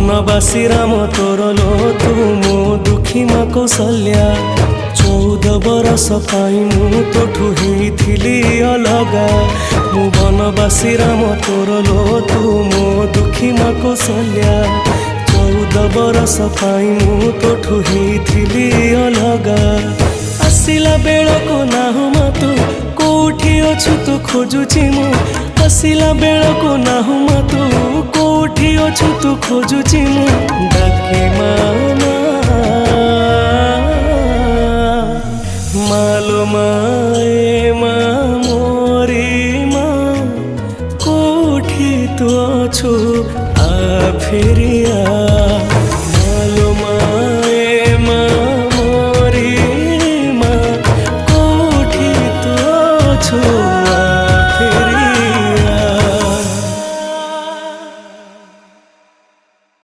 बनवासी राम तोर लो तू मो दुखी माँ कौशल्या 14 बरस पाई मु तोठू हेइथिली अलगा। मु बनवासी राम तोर लो तू मो दुखी माँ कौशल्या 14 बरस पाई मु तोठू हेइथिली अलगा। आसिला बेलको नाहु मा तू कोठी अछु तू खोजुची मु आसिला बेलको नाहु मा तू कोठी अछु तू खोजुची मु डाके मामा मालो माए मा मोरी मा कोठी तू अछु आ फेरिया।